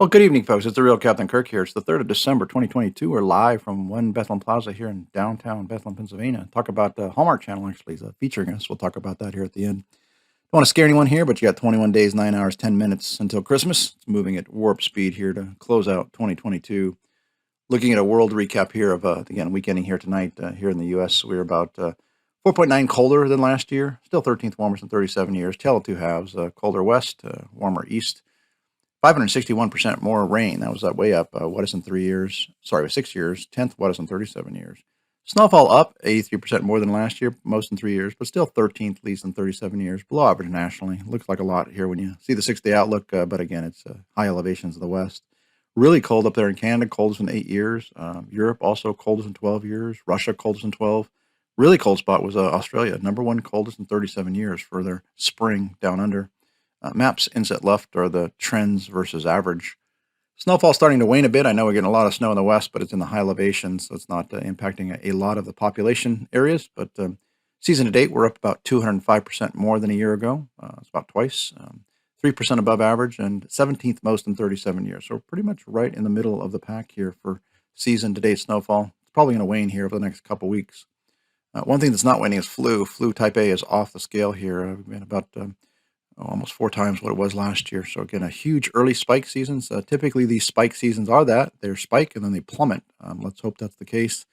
Well, good evening, folks. It's the real Captain Kirk here. It's the 3rd of December, 2022. We're live from One Bethlehem Plaza here in downtown Bethlehem, Pennsylvania. Talk about the Hallmark Channel actually is featuring us. We'll talk about that here at the end. Don't want to scare anyone here, but you got 21 days, 9 hours, 10 minutes until Christmas. It's moving at warp speed here to close out 2022. Looking at a world recap here of, again, weekending here tonight here in the U.S. We're about 4.9 colder than last year, still 13th warmest in 37 years. Tale of two halves, colder west, warmer east. 561% more rain. That was way up. Wettest in 3 years. Sorry, 6 years. 10th wettest in 37 years. Snowfall up 83% more than last year, most in 3 years, but still 13th least in 37 years. Below average nationally. Looks like a lot here when you see the 6-day outlook, but again, it's high elevations of the west. Really cold up there in Canada, coldest in 8 years. Europe also coldest in 12 years. Russia coldest in 12. Really cold spot was Australia, number one coldest in 37 years for their spring down under. Maps inset left are the trends versus average. Snowfall starting to wane a bit. I know we're getting a lot of snow in the west, but it's in the high elevations, so it's not impacting a lot of the population areas. But season to date, we're up about 205% more than a year ago. It's about twice, 3% above average, and 17th most in 37 years. So we're pretty much right in the middle of the pack here for season to date snowfall. It's probably going to wane here over the next couple weeks. One thing that's not waning is flu. Flu type A is off the scale here. We've been about almost 4 times what it was last year. So again, a huge early spike seasons. Typically, these spike seasons are that they're spike and then they plummet. Let's hope that's the case.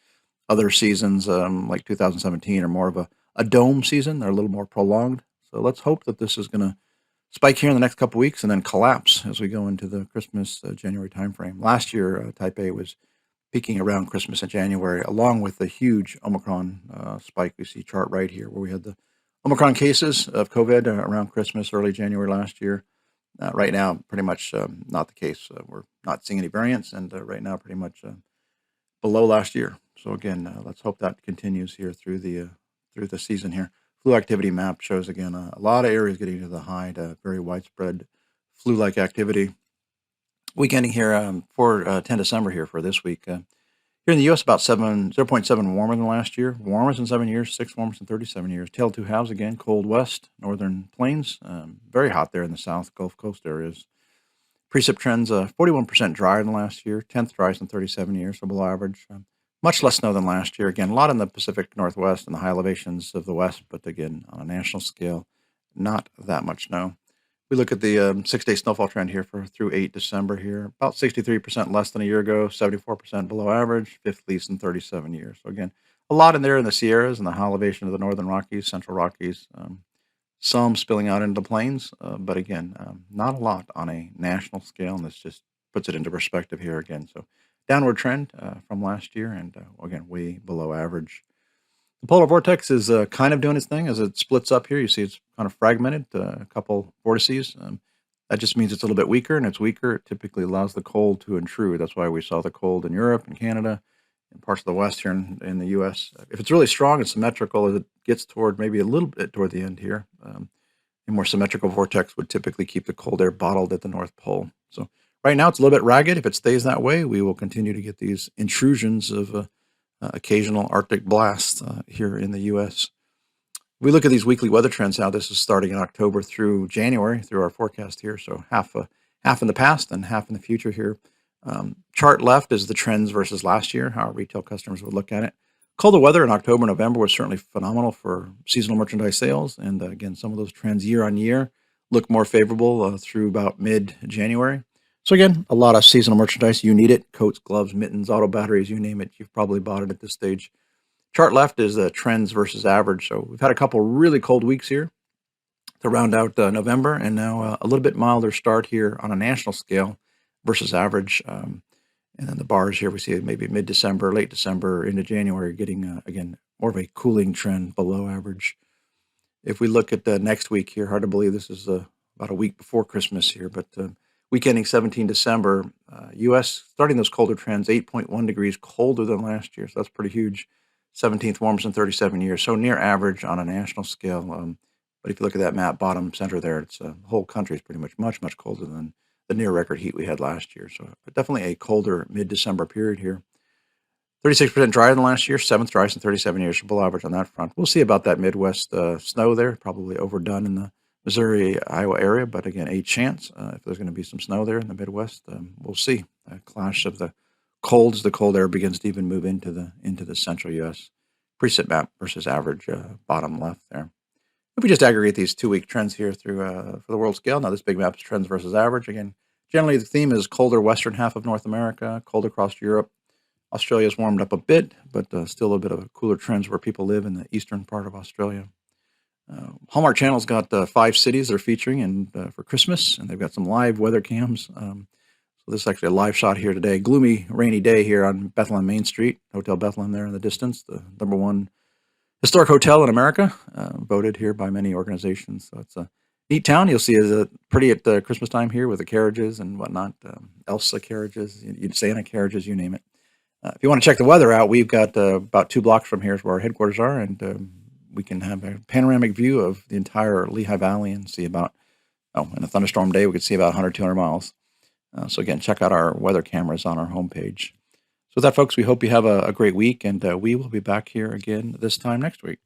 Other seasons, like 2017, are more of a dome season. They're a little more prolonged. So let's hope that this is going to spike here in the next couple weeks and then collapse as we go into the Christmas January timeframe. Last year, Type A was peaking around Christmas in January, along with the huge Omicron spike. We see chart right here where we had the Omicron cases of COVID around Christmas, early January last year. Right now, pretty much not the case. We're not seeing any variants, and right now, pretty much below last year. So again, let's hope that continues here through the season here. Flu activity map shows again a lot of areas getting to the high to very widespread flu-like activity. Weekending here for 10 December here for this week. Here in the U.S., about 0.7 warmer than last year. Warmest in 7 years, 6 warmest in 37 years. Tail two halves again, cold west, northern plains. Very hot there in the south, Gulf Coast areas. Precip trends, 41% drier than last year, 10th driest in 37 years, so below average. Much less snow than last year. Again, a lot in the Pacific Northwest and the high elevations of the west, but again, on a national scale, not that much snow. We look at the 6-day snowfall trend here through 8 December here, about 63% less than a year ago, 74% below average, fifth least in 37 years. So again, a lot in there in the Sierras and the high elevation of the northern Rockies, central Rockies, some spilling out into the plains, but again, not a lot on a national scale, and this just puts it into perspective here again. So downward trend from last year, and again, way below average. The polar vortex is kind of doing its thing as it splits up here. You see it's kind of fragmented, a couple vortices. That just means it's a little bit weaker, and it's weaker. It typically allows the cold to intrude. That's why we saw the cold in Europe and Canada and parts of the West here in the U.S. If it's really strong and symmetrical as it gets toward maybe a little bit toward the end here, a more symmetrical vortex would typically keep the cold air bottled at the North Pole. So right now it's a little bit ragged. If it stays that way, we will continue to get these intrusions of occasional Arctic blasts here in the U.S. We look at these weekly weather trends now. This is starting in October through January through our forecast here. So half in the past and half in the future here. Chart left is the trends versus last year, how our retail customers would look at it. Colder weather in October and November was certainly phenomenal for seasonal merchandise sales. And again, some of those trends year on year look more favorable through about mid-January. So again, a lot of seasonal merchandise. You need it. Coats, gloves, mittens, auto batteries, you name it. You've probably bought it at this stage. Chart left is the trends versus average. So we've had a couple really cold weeks here to round out November, and now a little bit milder start here on a national scale versus average. And then the bars here, we see maybe mid-December, late December into January getting, again, more of a cooling trend below average. If we look at the next week here, hard to believe this is about a week before Christmas here, but week ending 17 December, U.S. starting those colder trends, 8.1 degrees colder than last year. So that's pretty huge. 17th warmest in 37 years. So near average on a national scale. But if you look at that map, bottom center there, it's the whole country is pretty much much colder than the near record heat we had last year. So definitely a colder mid-December period here. 36% drier than last year, seventh driest in 37 years, so below average on that front. We'll see about that Midwest snow there, probably overdone in the Missouri, Iowa area, but again, a chance if there's going to be some snow there in the Midwest. We'll see. A clash of the cold as the cold air begins to even move into the central U.S. Preset map versus average bottom left there. If we just aggregate these 2-week trends here through for the world scale, now this big map is trends versus average. Again, generally the theme is colder western half of North America, cold across Europe. Australia's warmed up a bit, but still a bit of a cooler trends where people live in the eastern part of Australia. Hallmark Channel's got 5 cities they're featuring and for Christmas, and they've got some live weather cams. So this is actually a live shot here today. Gloomy, rainy day here on Bethlehem Main Street, Hotel Bethlehem there in the distance, the #1 historic hotel in America, voted here by many organizations. So it's a neat town. You'll see it's pretty at Christmas time here with the carriages and whatnot, Elsa carriages, Santa carriages, you name it. If you want to check the weather out, we've got about 2 blocks from here is where our headquarters are, and we can have a panoramic view of the entire Lehigh Valley and see about, in a thunderstorm day, we could see about 100, 200 miles. So again, check out our weather cameras on our homepage. So with that, folks, we hope you have a great week, and we will be back here again this time next week.